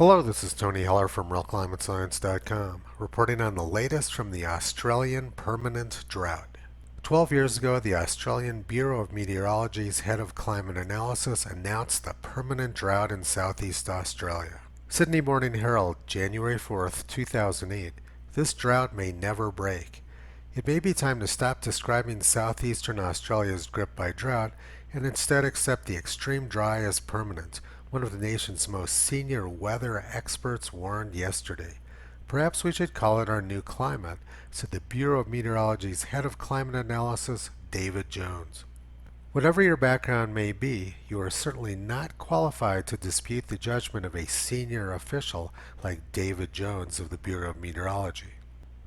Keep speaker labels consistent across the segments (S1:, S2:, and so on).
S1: Hello, this is Tony Heller from RealClimateScience.com, reporting on the latest from the Australian permanent drought. 12 years ago, the Australian Bureau of Meteorology's head of climate analysis announced the permanent drought in southeast Australia. Sydney Morning Herald, January 4th, 2008. This drought may never break. It may be time to stop describing southeastern Australia's grip by drought and instead accept the extreme dry as permanent. One of the nation's most senior weather experts warned yesterday. Perhaps we should call it our new climate, said the Bureau of Meteorology's head of climate analysis, David Jones. Whatever your background may be, you are certainly not qualified to dispute the judgment of a senior official like David Jones of the Bureau of Meteorology.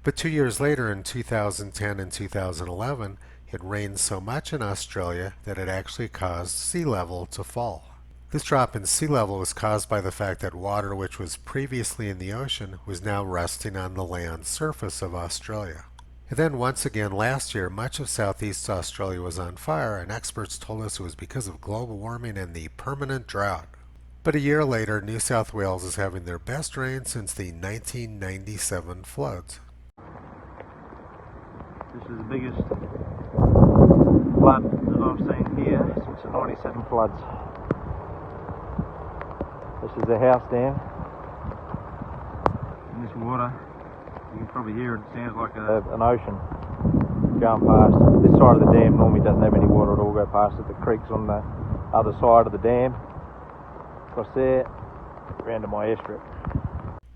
S1: But 2 years later, in 2010 and 2011, it rained so much in Australia that it actually caused sea level to fall. This drop in sea level was caused by the fact that water which was previously in the ocean was now resting on the land surface of Australia. And then once again last year, much of southeast Australia was on fire, and experts told us it was because of global warming and the permanent drought. But a year later, New South Wales is having their best rain since the 1997 floods.
S2: This is the biggest flood that I've seen here since the 97 floods. This is the house dam. And this water, you can probably hear it, sounds like an ocean going past. This side of the dam normally doesn't have any water at all go past it. The creek's on the other side of the dam. Across there, around to my airstrip.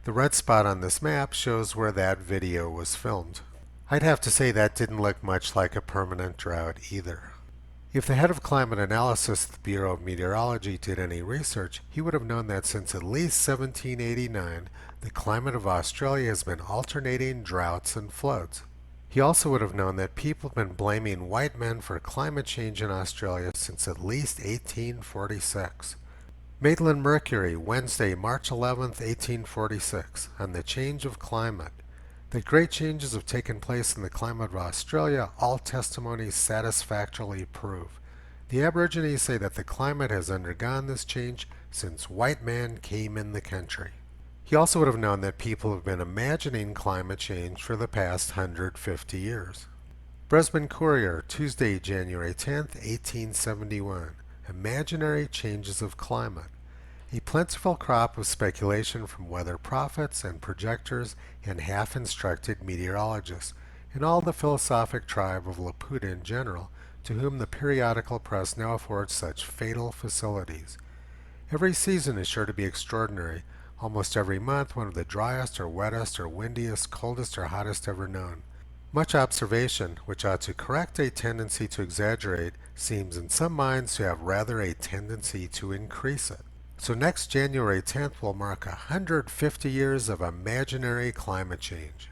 S1: The red spot on this map shows where that video was filmed. I'd have to say that didn't look much like a permanent drought either. If the head of climate analysis at the Bureau of Meteorology did any research, he would have known that since at least 1789, the climate of Australia has been alternating droughts and floods. He also would have known that people have been blaming white men for climate change in Australia since at least 1846. Maitland Mercury, Wednesday, March 11, 1846, on the change of climate. That great changes have taken place in the climate of Australia, all testimonies satisfactorily prove. The Aborigines say that the climate has undergone this change since white man came in the country. He also would have known that people have been imagining climate change for the past 150 years. Brisbane Courier, Tuesday, January 10, 1871. Imaginary changes of climate. A plentiful crop of speculation from weather prophets and projectors and half-instructed meteorologists, and all the philosophic tribe of Laputa in general, to whom the periodical press now affords such fatal facilities. Every season is sure to be extraordinary, almost every month one of the driest or wettest or windiest, coldest or hottest ever known. Much observation, which ought to correct a tendency to exaggerate, seems in some minds to have rather a tendency to increase it. So next January 10th will mark 150 years of imaginary climate change.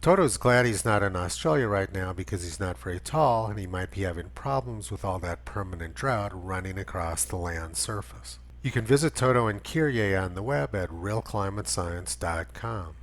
S1: Toto's glad he's not in Australia right now because he's not very tall and he might be having problems with all that permanent drought running across the land surface. You can visit Toto and Kyrie on the web at realclimatescience.com.